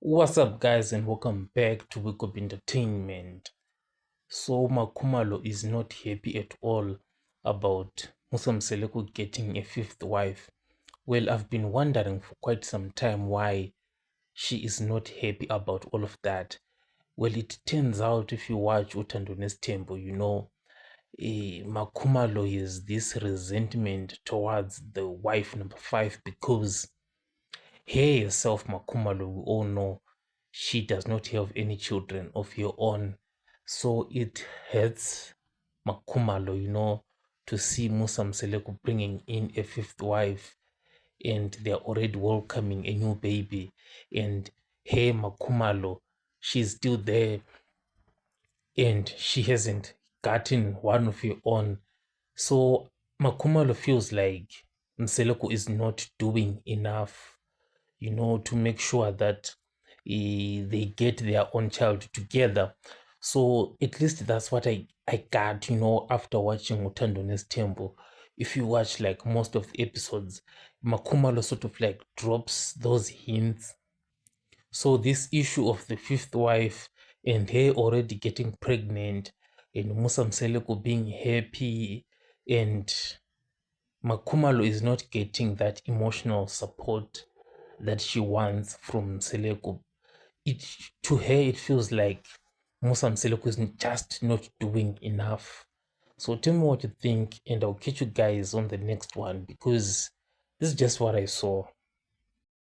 What's up, guys, and welcome back to Wake Up Entertainment. So, Makhumalo is not happy at all about Musamseleko getting a fifth wife. Well, I've been wondering for quite some time why she is not happy about all of that. Well, it turns out if you watch Uthando Nes'Thembu, Makhumalo has this resentment towards the wife number five because her herself, Makhumalo, we all know she does not have any children of her own. So it hurts Makhumalo, to see Musa Mseleko bringing in a fifth wife and they're already welcoming a new baby. And hey, Makhumalo, she's still there and she hasn't gotten one of her own. So Makhumalo feels like Mseleko is not doing enough, to make sure that they get their own child together. So at least that's what I got, after watching Uthando Nes'Thembu. If you watch like most of the episodes, Makhumalo sort of like drops those hints. So this issue of the fifth wife and her already getting pregnant and Musa Mseleko being happy and Makhumalo is not getting that emotional support that she wants from Seleko. To her it feels like Musa Seleko is just not doing enough. So tell me what you think, and I'll catch you guys on the next one because this is just what I saw.